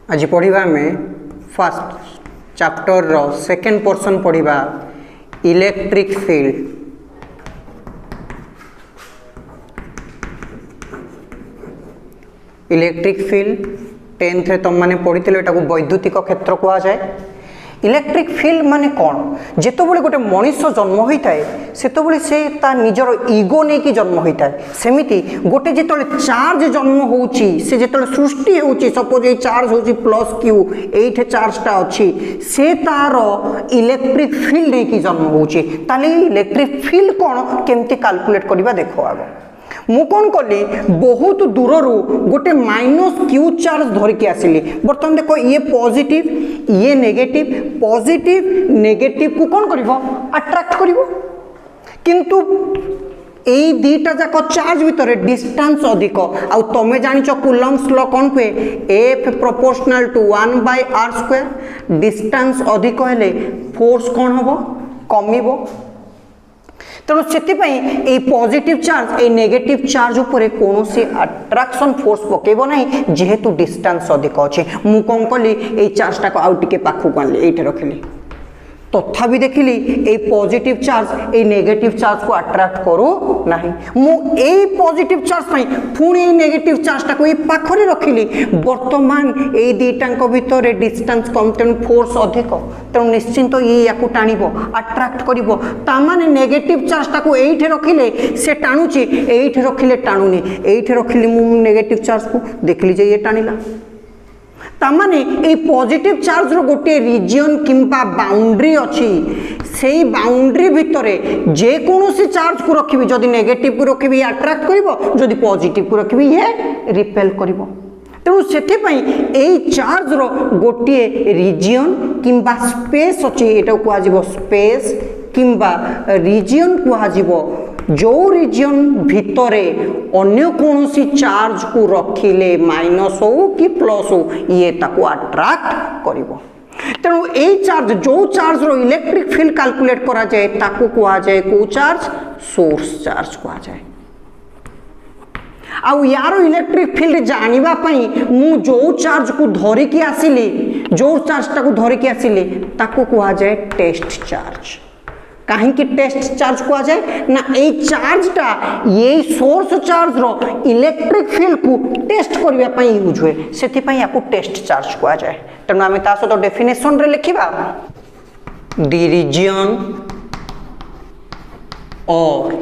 आज पढ़िबा में फर्स्ट चैप्टर रो सेकेंड पोर्शन पढ़िबा electric field. Electric field 10th रे तुम माने पढ़ी एटा को वैद्युतिक क्षेत्र कहा जाए। इलेक्ट्रिक फील्ड माने कौन जेतो बळे गोटे मनुष्य जन्म होता है सेतो बळे से ता निजर ईगो नहीं कि जन्म होता है सेमिति गोटे जेतले चार्ज जन्म होउची से जेतले सृष्टि होउची सपोज ए चार्ज होउची प्लस क्यू एठे चार्जटा अछि से तारो इलेक्ट्रिक फील्ड नहीं कि जन्म होउची ताले इलेक्ट्रिक फील्ड कौन केमती कैलकुलेट करबा देखो आगो मु कौन कली बहुत दूर गोटे माइनस क्यू चार्ज धरिकी आसिली बर्तमान देखो ये पॉजिटिव ये नेगेटिव पॉजिटिव नेगेटिव को कौन करिवो अट्रैक्ट करिवो किंतु एई दीटा जाक चार्ज भितर डिस्टेंस अधिक आ तमे जानिचो कूलम्ब्स लॉ कौन कहे F proportional to 1/r²। Distance अधिक हेले फोर्स कौन हबो कमिबो तेणु से पॉजिटिव चार्ज ए नेगेटिव चार्ज उपरे कौन सी अट्रैक्शन फोर्स पकेबो नहीं जेहेतु डिस्टेंस अधिक अच्छे मु कौन कली ए चार्जटा को आउ टिके पाखु आनली एठे रखिली तथापि देखिली ए पॉजिटिव चार्ज ए नेगेटिव चार्ज को अट्रैक्ट करू नाही मु ए पॉजिटिव चार्ज पई पुणी नेगेटिव चार्जटा को ए पाखरे रखिली वर्तमान ए दीटांक भितर डिस्टेंस कम तेणु फोर्स अधिक तेणु निश्चिंत ये याकू टाणिबो अट्रैक्ट करिवो ता माने नेगेटिव चार्जटा को एठे रखिले से टाणुची एठे रखिले टाणुनी एठे रखिली मु नेगेटिव चार्ज को देखली जे ये टाणिला तामाने ए पॉजिटिव चार्ज रो गोटे रीजन किंबा बाउंड्री अच्छी से बाउंड्री भितरे जे कोनोसी चार्ज को रखिबी जदि नेगेटिव को रखिबी अट्रैक्ट करिवो जदि पॉजिटिव को रखिबी ये रिपेल करिवो तेणु सेठी पई ए चार्ज रो गोटे रीजन किंबा स्पेस अच्छी एटा को आजिवो स्पेस किंबा रीजन को आजिवो जो रीजन भितरे अन्य कौनसी चार्ज को रखिले माइनस हो कि प्लस हो ये ताको अट्रैक्ट करिवो तेणु ए चार्ज जो चार्ज रो इलेक्ट्रिक फील्ड कैलकुलेट करा जाए ताको कहा जाए को चार्ज सोर्स चार्ज कहा जाए। आउ यारो इलेक्ट्रिक फील्ड जानिबा पई मु जो चार्ज को धरिकी आसिली जो चार्जटा को धरिकी आसिली ताको कहा जाए टेस्ट चार्ज। कहीं टेस्ट चार्ज कहा जाए ना ए चार्जटा ये सोर्स चार्ज रो इलेक्ट्रिक फील्ड को टेस्ट करबा पई यूज हुए सेति पई याको टेस्ट चार्ज कहा जाए। तेणु आम ता सहित डेफिनेशन रे लिखिबा द रीजन और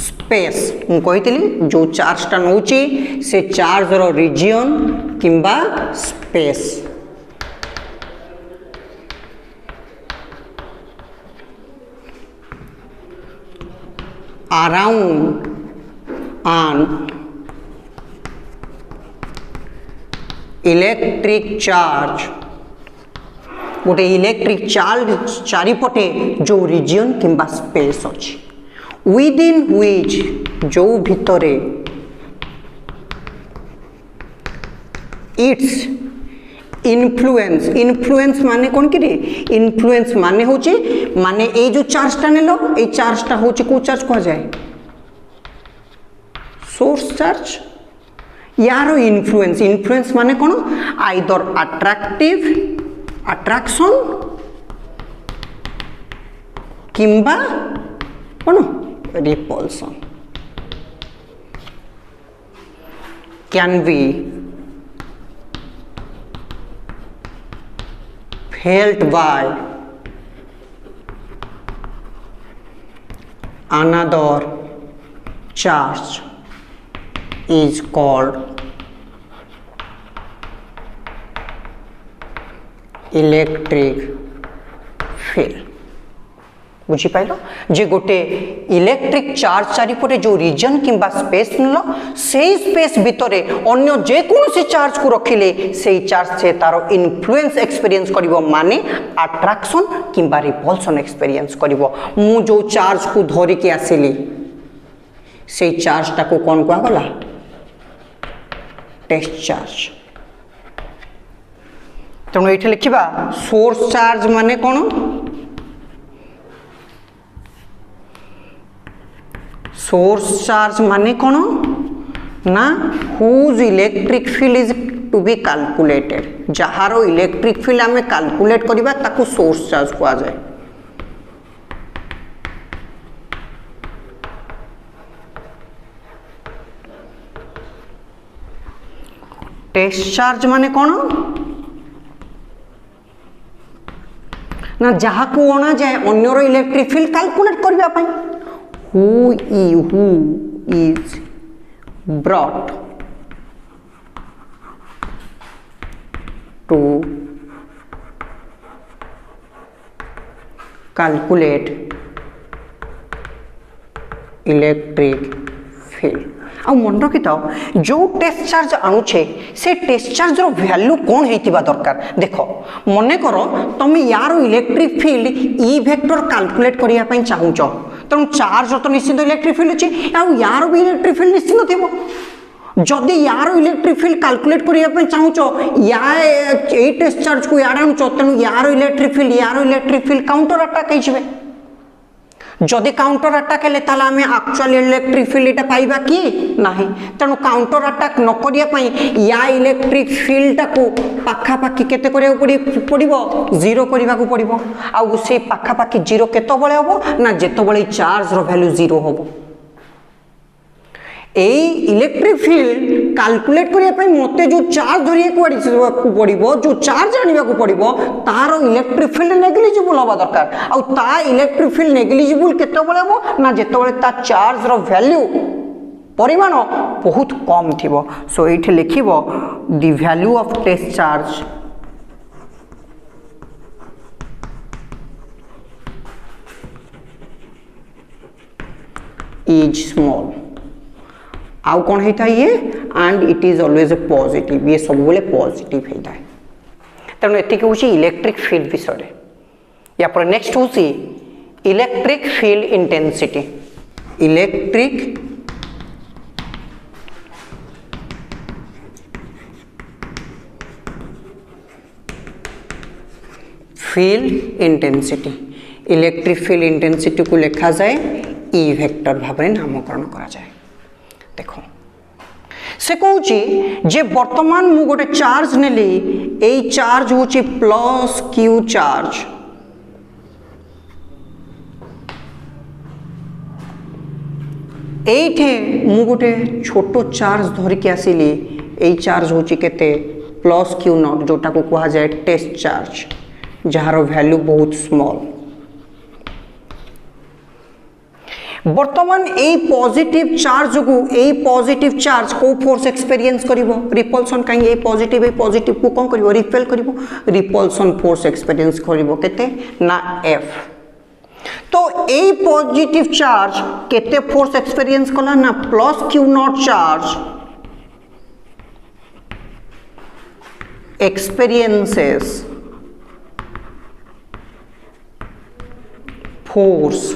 स्पेस मु कहितली जो चार्जटा नउची से चार्ज रो रीजन किंबा space around an electric charge गोटे इलेक्ट्रिक चार्ज चारिपटे जो रीजन किंबा स्पेस अच्छी विदिन व्हिच जो भितरे इट्स इन्फ्लुएंस इन्फ्लुएंस माने कौन कि इन्फ्लुएंस माने होची माने ए जो चार्जटा नेलो ए चार्जटा होची को चार्ज कहा जाए सोर्स चार्ज यारो इन्फ्लुएंस इन्फ्लुएंस माने कौन आइदर अट्रैक्टिव अट्रैक्शन किंबा कौन repulsion can be felt by another charge is called electric field। बुझी पाइल जे गोटे इलेक्ट्रिक चार्ज चारिपटे जो रीजन किंबा स्पेस नलो से स्पेस भितरे अन्य जे कोनोसी चार्ज को रखिले से चार्ज से तारो इन्फ्लुएंस एक्सपीरियंस करिवो माने अट्रैक्शन किंबा रिपल्सन एक्सपीरियंस करिवो मु जो चार्ज को धरि के आसिली से चार्जटा को कोन कहा गला टेस्ट चार्ज। तेणु ये लिखा सोर्स चार्ज माने कौन सोर्स चार्ज माने कौन ना whose electric field is to be calculated जार इलेक्ट्रिक फील्ड आम कैलकुलेट करबा ताकू सोर्स चार्ज कहा जाए। टेस्ट चार्ज माने कौन ना जहाँ को अणा जाए अन्यर इलेक्ट्रिक फील्ड कैलकुलेट करबा who is brought to calculate electric field. आ मन रखी था जो टेस्ट चार्ज आणुछे से टेस्ट चार्ज रो वैल्यू कौन हेतिबा दरकार। देखो मने करो तुम यार electric field E vector calculate करिया पई चाहुचो तेणु चार्ज तो निश्चित इलेक्ट्रिक फील्ड अच्छे आ यार भी इलेक्ट्रिक फील्ड निश्चित थी। जदि यार इलेक्ट्रिक फील्ड कैलकुलेट करिया चाहुचो या ए टेस्ट चार्ज को यार आणुचो तेणु यार इलेक्ट्रिक फील्ड काउंटर अटैक होइछबे। जदि काउंटर अटैक हेले ताला हमें एक्चुअल इलेक्ट्रिक फील्ड एटा पाइबा कि नाही तेणु काउंटर अटैक न करिया पई या इलेक्ट्रिक फील्ड को पाखा पाखी केते करिया पड़िबो जीरो करिबा को पड़िबो। आ से पाखा पाखी जीरो केतो बळे हबो ना जेतो बळे चार्ज रो वैल्यू जीरो हबो। इलेक्ट्रिक फील्ड कैलकुलेट करने मत जो चार्ज धरिया पड़ो जो चार्ज आने को पड़ो तार इलेक्ट्रिक फील्ड नेग्लिजिबल हवा दरकार आ इलेक्ट्रिक फील्ड नेग्लिजिबल केतबेले हम ना जितेबाला ता चार्ज रो वैल्यू परिमाण बहुत कम थी। सो ये लिखिब the value of test charge is small. आउ कौन होता है ये and it is always a positive ये सब बेले पॉजिटिव होता है। तेणु एतिक हूँ इलेक्ट्रिक फील्ड विषय या पर नेक्स्ट हूँ electric field intensity. Electric field intensity electric field intensity को लिखा जाए ई वेक्टर भाव में नामकरण करा जाए। देखो से कहूँ जे वर्तमान मु गोटे चार्ज नेली ए चार्ज हूँ प्लस क्यू चार्ज एठे मु गोटे छोटो चार्ज धरिकी आसिली ए चार्ज हूँ केते प्लस क्यू नॉट जोटा को कहा जाए टेस्ट चार्ज जार वैल्यू बहुत स्मॉल। वर्तमान ए पॉजिटिव चार्ज को ए पॉजिटिव चार्ज को फोर्स एक्सपीरियंस करिवो रिपल्सन कहीं ए पॉजिटिव को कौन करिवो रिपेल करिवो रिपल्सन फोर्स एक्सपीरियंस करिवो केते ना एफ। तो ए पॉजिटिव चार्ज केते फोर्स एक्सपीरियंस कला ना plus Q nought charge experiences force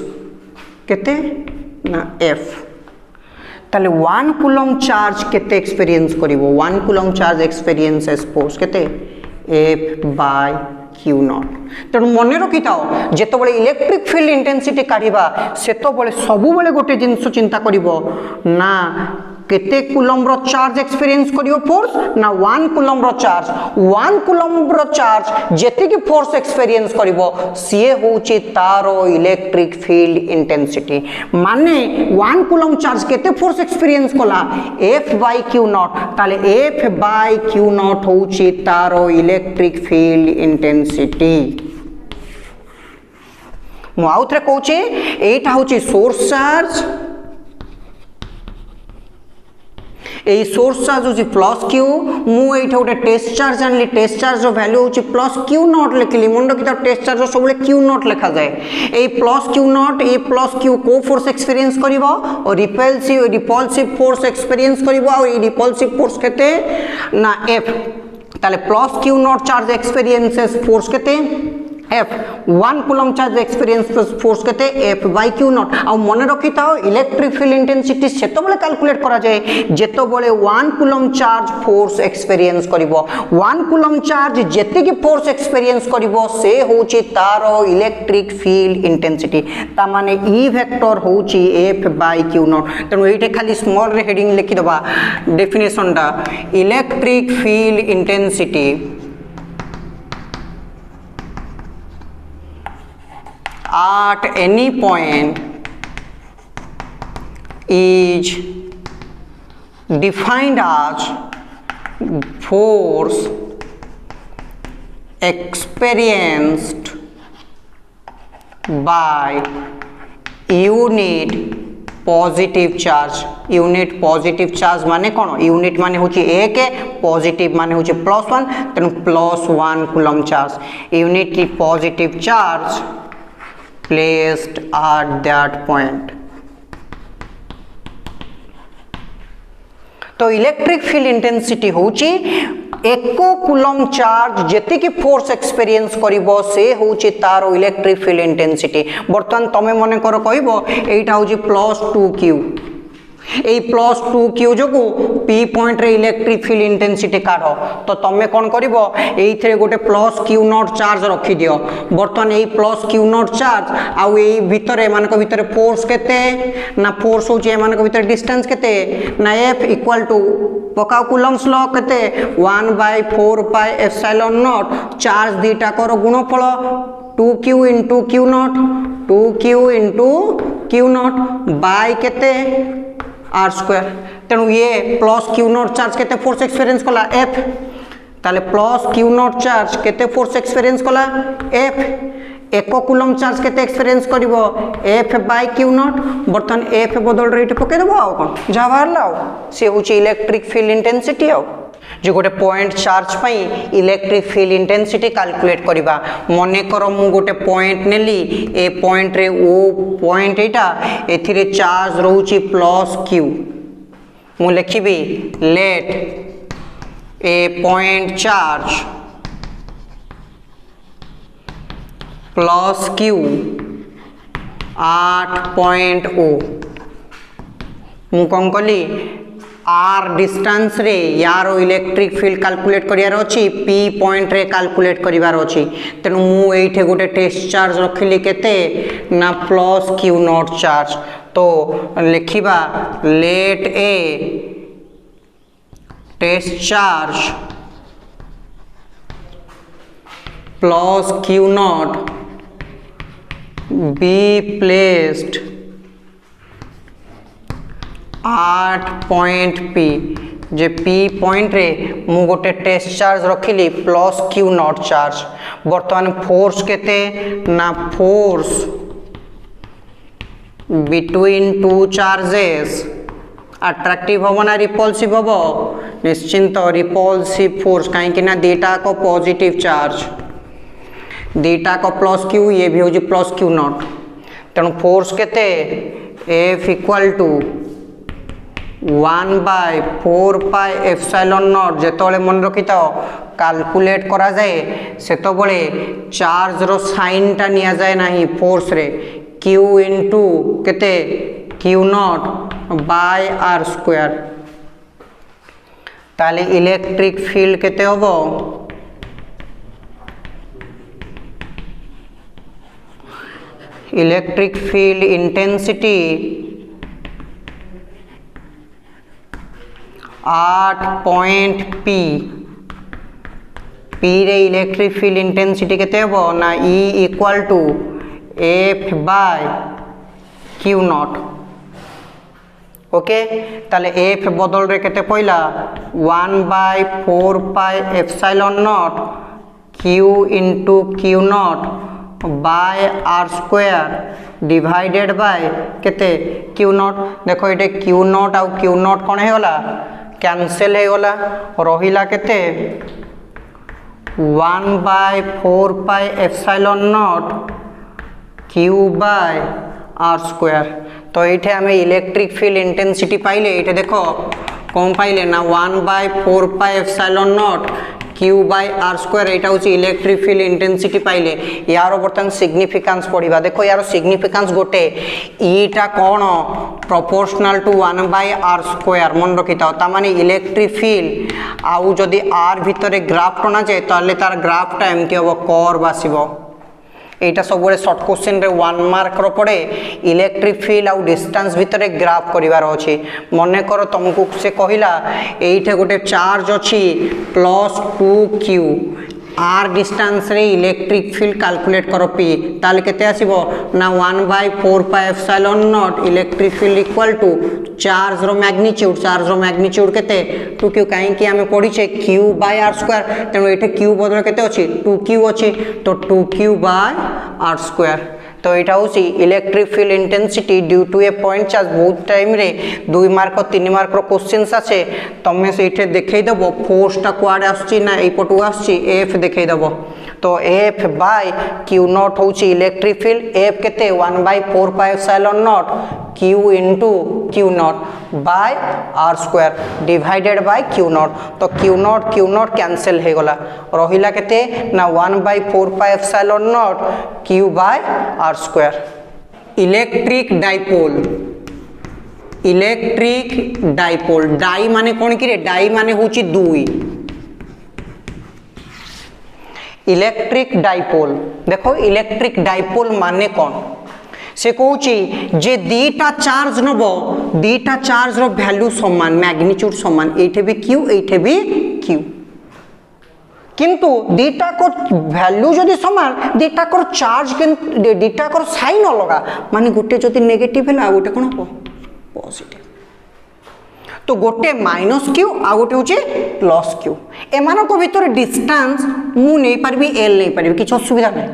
केते ना एफ। ताले 1 कूलम चार्ज केते एक्सपीरियंस करिवो 1 कूलम चार्ज एक्सपीरियंसेस फोर्स केते एफ बाय क्यू नॉट। तेणु मन रखी था जिते इलेक्ट्रिक फील्ड इंटेंसिटी काढ़ा से सब गोटे जिनस चिंता करिवो ना केते कूलम रो चार्ज एक्सपीरियंस करियो फोर्स ना 1 कूलम रो चार्ज 1 कूलम रो चार्ज जेति की फोर्स एक्सपीरियंस करिवो सीए होची तारो इलेक्ट्रिक फील्ड इंटेंसिटी माने 1 कूलम चार्ज केते फोर्स एक्सपीरियंस कला एफ बाय क्यू नॉट ताले एफ बाय क्यू नॉट होची तारो इलेक्ट्रिक फील्ड इंटेंसिटी। मु आउ थरे कहूची एटा होची source charge a source charge होची प्लस क्यू मु एठा गोटे टेस्ट चार्ज आनली टेस्ट चार्ज रो वैल्यू होची प्लस क्यू नॉट लिखली मन रखी टेस्ट चार्ज सब बेले क्यू नॉट लिखा जाए a plus Q nought a plus Q को फोर्स एक्सपीरियंस करिवो और रिपल्सिव फोर्स एक्सपीरियंस करिवो और ए रिपल्सिव फोर्स केते ना एफ ताले plus Q nought charge experiences force केते F 1 coulomb charge experience force केते एफ बाय क्यू नॉट आ मन रखि थाओ इलेक्ट्रिक फील्ड इंटेंसिटी सेतो बले कैलकुलेट करा जाए जेतो बले 1 कूलम चार्ज फोर्स एक्सपीरियंस करिवो 1 कूलम चार्ज जेते की फोर्स एक्सपीरियंस करिवो से होची तारो इलेक्ट्रिक फील्ड इंटेंसिटी ता माने ई वेक्टर होची एफ बाय क्यू नॉट तनो एटे खाली स्मॉल रे हेडिंग लिखि दबा डेफिनेशन दा electric field intensity at any point is defined as force experienced by unit positive charge unit positive charge माने कौन यूनिट माने होची एक पॉजिटिव माने होची +1 तेनु +1 कूलम चार्ज यूनिट की positive charge placed at that point तो इलेक्ट्रिक फील्ड इंटेंसिटी होची एको कूलम चार्ज जेति की फोर्स एक्सपीरियंस करिवो से होची तारो इलेक्ट्रिक फील्ड इंटेंसिटी बर्तमान तमे मने करो कहबो एटा होची +2q ए +2q जोगु p पॉइंट रे इलेक्ट्रिक फील्ड इंटेंसिटी काढो तो तमे कोन करिवो एइथरे गोटे +q0 चार्ज रखि दियो बर्तमान ए +q0 चार्ज आउ ए भितरे मानक भितरे फोर्स केते ना फोर्स होची ए मानक भितरे डिस्टेंस केते ना f इक्वल टू पकाओ कूलम्स लॉ केते 1/4 पाई एप्सिलॉन नॉट चार्ज दीटा करो गुणफल 2q into q0 2q into q0 by केते r स्क्वायर तेणु ये +q0 चार्ज केते फोर्स एक्सपीरियंस कला f ताले +q0 चार्ज केते फोर्स एक्सपीरियंस कला f एको कूलम चार्ज केते एक्सपीरियंस करिवो f बाय q0 बर्तन f बदल रे पके देबो आ कोन जा बाहर लाओ से होची इलेक्ट्रिक फील्ड इंटेंसिटी आ जो गोटे पॉइंट चार्ज पई इलेक्ट्रिक फील्ड इंटेंसिटी कैलकुलेट करिबा मने करो मु गोटे पॉइंट नेली ए पॉइंट रे ओ पॉइंट एटा एथिरे चार्ज रहउची +q मु लिखिबी let a point charge +q at point O मु कौन कली r डिस्टेंस रे यारो इलेक्ट्रिक फील्ड कैलकुलेट करियार अछि p पॉइंट रे कैलकुलेट करिवार अछि तेनु मु एठे गोटे टेस्ट चार्ज रखिली केते ना +q0 चार्ज तो लिखिबा let a test charge +q0 be placed at point P जे P पॉइंट रे मु गोटे टेस्ट चार्ज रखिली +q0 चार्ज बर्तमान फोर्स केते ना force between two charges attractive होबो ना रिपल्सिव होबो निश्चिंत रिपल्सिव फोर्स काहे कि ना डेटा को पॉजिटिव चार्ज डेटा को +q ये भी होजी +q0 तेणु फोर्स केते F equal to 1/4 pi epsilon nought जेतोले मन रखिता कैलकुलेट करा जाए सेतोबळे चार्ज रो साइन टा निया जाए नाही फोर्स रे q इनटू केते q0 बाय r स्क्वायर ताले इलेक्ट्रिक फील्ड केते होबो electric field intensity at point P रे इलेक्ट्रिक फील्ड इंटेंसिटी केते हो ना E equal to F by Q0 okay ताले F बदल रे केते पइला 1/4 pi epsilon naught Q into Q0 by r square divided by केते Q0 देखो एटे Q0 आउ Q0 कोन हे होला कैंसिल हे होला रहिला केते 1/4 pi epsilon naught Q by r square तो एठे हमें इलेक्ट्रिक फील्ड इंटेंसिटी पाइले एठे देखो कौन पाइले ना 1/4 pi epsilon naught Q by R square एटा होची इलेक्ट्रिक फील्ड इंटेंसिटी पाइले यार बर्तन सिग्निफिकेंस पढ़िबा देखो यार सिग्निफिकेंस गोटे ईटा कोन proportional to 1 by R square मन रखिता ता माने इलेक्ट्रिक फील्ड आउ जदी आर भितरे ग्राफ टना जाय ताले तार ग्राफ टा एमती हबो कर्व आसीबो एटा सब शॉर्ट क्वेश्चन रे 1 मार्क रो पड़े इलेक्ट्रिक फील्ड आउ डिस्टेंस भितर ग्राफ करिवार अछि मने कर तुमको से कहिला एइठे गोटे चार्ज अछि +2q आर डिस्टेंस रे इलेक्ट्रिक फील्ड कैलकुलेट करो p ताले केते आसीबो ना 1/4πε0 electric field equal to charge रो मैग्नीट्यूड केते 2q काहे कि हमें पढ़ी छे q बाय r स्क्वायर तेनो एठे q बदल केते अछि 2q अछि तो 2q बाय r स्क्वायर तो यहाँ हूँ electric field intensity due to a point charge बहुत टाइम रे 2 मार्क 3 मार्क क्वेश्चन आसे तुम से देखईदेव फोर्सटा कुआड़े आसना यपटू आफ देखईदेव तो एफ बाय क्यू नॉट हूँ इलेक्ट्रिक फील्ड एफ केते 1/4πε0 Q into Q nought by R square divided by Q nought तो क्यू नॉट कैंसिल हो गला रहिला केते ना 1/4πε0 Q by R square electric dipole di माने कौन कि डाई माने होची दुई इलेक्ट्रिक डाइपोल देखो इलेक्ट्रिक डाइपोल माने कौन से कहूची जे दीटा चार्ज नबो दीटा चार्ज रो वैल्यू समान मैग्नीट्यूड समान एठे भी क्यू किंतु दीटा को वैल्यू जदि समान दीटा को चार्ज दीटा को साइन अलगा माने गोटे जदि नेगेटिव है गोटे कौन हम पॉजिटिव तो गोटे -q आ गोटे होचे +q एमानक भीतर डिस्टेंस मु नहीं पारबी l नहीं पारबी किछ असुविधा नहीं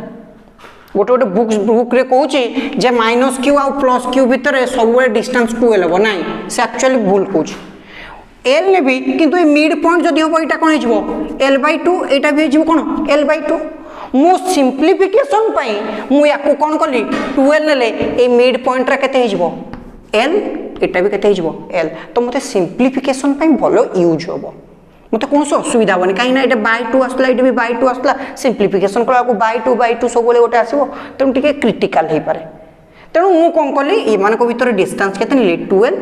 गोटे गोटे बुक रे कहूचे जे -q आ +q भीतर सब डिस्टेंस 2l हो ना से एक्चुअली भूल कहूचे एल ने भी किंतु ए मिड पॉइंट जदि हम एटा कोन हिजबो l/2 एटा भी हिजबो कोन l/2 मो सिंपलीफिकेशन पई मु याको कोन कली 2l नेले ए मिड पॉइंट रा केते हिजबो l एटा भी केते हिजबो l तो मते सिंपलीफिकेशन पई भलो यूज होबो मते कोनसो असुविधा होनी काई ना एटा /2 आसला एटा भी /2 आसला सिंपलीफिकेशन कला को /2 सब बोले गोटे आसीबो तम टिके क्रिटिकल हे पारे तेणु मु कौन कली ये भीतर डिस्टेंस केते निले 2l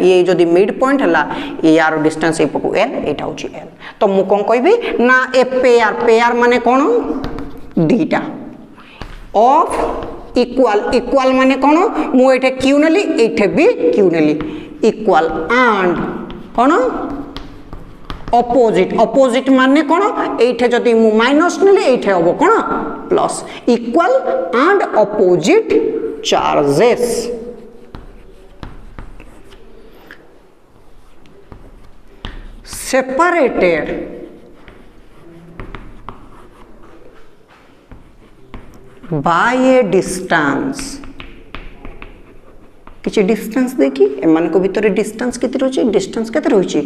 ये जदि मिड पॉइंट हला यार डिस्टेंस एपटू l एटा होची l तो मु कौन कहबी ना ए पेयर माने कौन दीटा ऑफ इक्वल माने कौन मु एठे q नेली एठे भी q नेली इक्वल एंड कौन अपोजिट माने कौन एठे जदि मु माइनस नेली एठे हबो कौन plus equal and opposite charges separated by a distance किछि डिस्टेंस देखी एमान को भीतर डिस्टेंस केते रहछि डिस्टेंस केते रहछि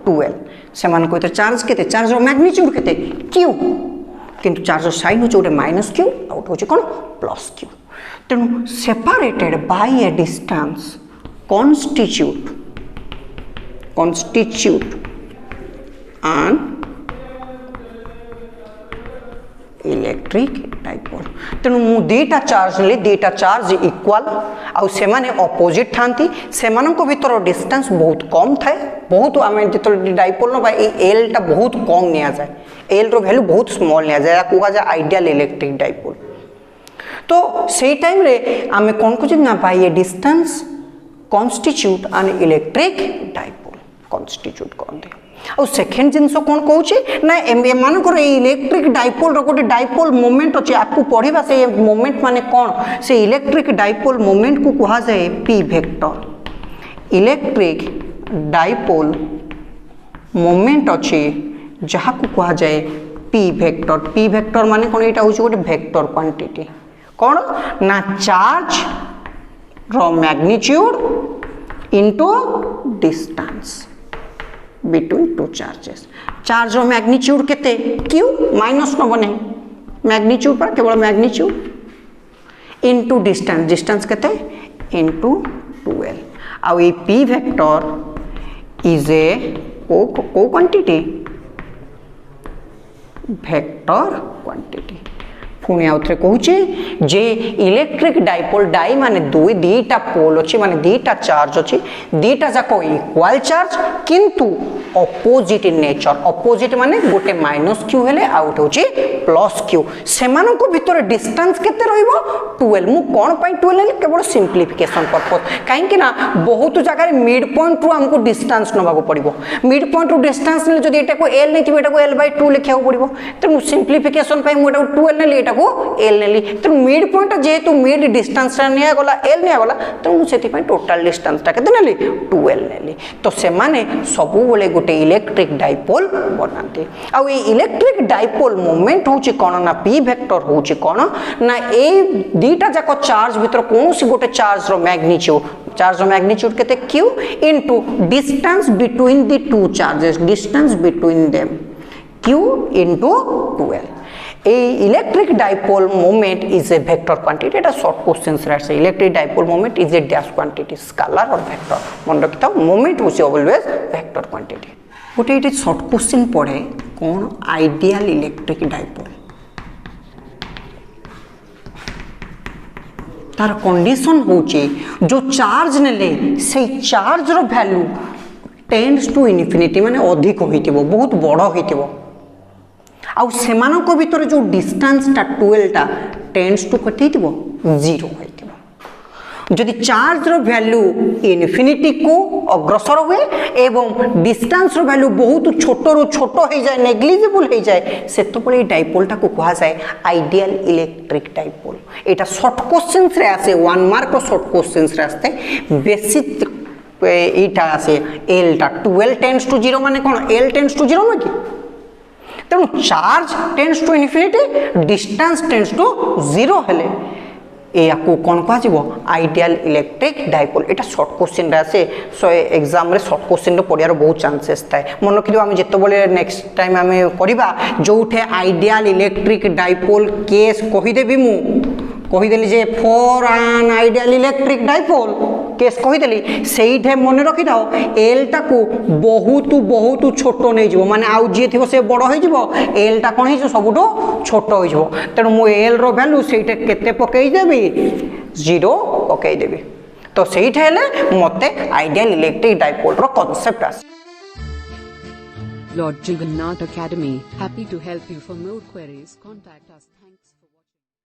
2l से मान को भीतर चार्ज केते चार्ज रो मैग्नीट्यूड केते q किंतु चार्ज रो साइन होछि ओटे -q आउट होछि कोन +q तेणु separated by a distance constitute an electric dipole तेणु मु दीटा चार्ज ले दीटा चार्ज इक्वल आउ से माने अपोजिट थांती से मानक भीतर डिस्टेंस बहुत कम थाए बहुत आम जो डाइपोल ना एल टा बहुत कम निया जाए एल रो वैल्यू बहुत स्मॉल निया जाए कहा जाए आइडियल इलेक्ट्रिक डाइपोल तो से टाइम रे आमे कौन को ना by a distance constitute an electric dipole constitute कर दे और सेकेंड जिनस कौन कहूँ ना एमानकर इलेक्ट्रिक डाइपोल रो गोटे डाइपोल मोमेंट अच्छे आपको पढ़ा से मोमेंट माने कौन से इलेक्ट्रिक डाइपोल मोमेंट को कहा जाए P vector electric dipole moment अच्छे जहाँ को कहा जाए पी वेक्टर माने कौन यहाँ हूँ गोटे वेक्टर क्वांटिटी कौन ना चार्ज रो magnitude into distance between two charges charge रो मैग्नीट्यूड केते q माइनस न बने मैग्नीट्यूड पर केवल मैग्नीट्यूड इनटू डिस्टेंस केते इनटू 2l आउ ए p वेक्टर इज ए को क्वांटिटी वेक्टर क्वांटिटी पुणी आउ थे कहूँ जे इलेक्ट्रिक डाइपोल डाई माने दुईटा पोल अच्छी माने दुईटा चार्ज अच्छी दुईटा जाक इक्वाल चार्ज किंतु अपोजिट इन नेचर अपोजिट माने गोटे माइनस क्यू हेले आउ गोटे होची प्लस क्यू सेमानक भितर डिस्टेंस केते रहइबो 12 मु कोन पई 12 ले केवल सिंपलीफिकेशन पर्पस काहे ना बहुत जगह मिड पॉइंट रु हमको डिस्टेंस नबाको पड़िबो मिड पॉइंट रु डिस्टेंस ले जदि एटा को l नै थिबो एटा को l/2 लिखियाको पड़िबो त सिंपलीफिकेशन पई मु एटा को 12 नै एटा को l नेली त मिड पॉइंट जेहेतु मिड डिस्टेंस रा निया गला l निया गला त मु सेति पई टोटल डिस्टेंस ता केते नेली 12 नेली तो से माने सबु बोले गोटे इलेक्ट्रिक डाइपोल बनाते आ ए इलेक्ट्रिक डाइपोल मोमेंट होची कोन ना p वेक्टर होची कोन ना ए दीटा जाको चार्ज भीतर कोनोसी गोटे चार्ज रो मैग्नीट्यूड केते q into distance between the two charges distance between them q into 12 a electric dipole moment is a vector quantity eta short questions right electric dipole moment is a dash quantity scalar or vector मन रखता moment होसी always vector quantity गोटे ये short question पढ़े कौन ideal electric dipole तार condition होची जो चार्ज नेले से चार्ज रो वैल्यू टेंड्स टू इनफिनिटी माने अधिक होइतिबो बहुत बड़ होइतिबो आउ सेमानक भितर जो डिस्टेंस टा 12 टा टेंड्स टू कथि थिबो 0 होइतिबो जदि चार्ज रो वैल्यू इनफिनिटी को अग्रसर हुए एवं डिस्टेंस रो वैल्यू बहुत छोट रो छोट हो जाए नेग्लिजिबल हो जाए सेतो पळे डाइपोल टा को कहा जाए आइडियल इलेक्ट्रिक डाइपोल एटा शॉर्ट क्वेश्चंस रे आसे 1 मार्क रो शॉर्ट क्वेश्चंस रे आस्ते बेसिक एटा आसे l टा 12 टेंड्स टू 0 माने कोन l टेंड्स टू 0 न कि तेणु charge tends to infinity distance tends to 0 हेले या को कोन कहा जीवो आइडियल इलेक्ट्रिक डाइपोल एटा शॉर्ट क्वेश्चन रे आसे सो एग्जाम रे शॉर्ट क्वेश्चन रे पडियार बहुत चांसेस थाए मन रखियो हम जेतो बोले नेक्स्ट टाइम हमें करबा जोठे आइडियल इलेक्ट्रिक डाइपोल केस कहि देबी मु कहि देली जे for an ideal electric dipole case कहि देली सेइठे मन रखि दाओ एल टा को बहुत बहुत छोट नै जिवो माने आउ जे थिबो से बड़ होई जिवो एल टा कोन हिजो सबुटो छोट होई जिवो तेनु मु एल रो वैल्यू सेइठे केते पकेई देबी 0 पकेई देबी तो सेइठे हेले मते ideal electric dipole row concept us Lord Jagannath Academy, happy to help you. For more queries, contact us. Thanks.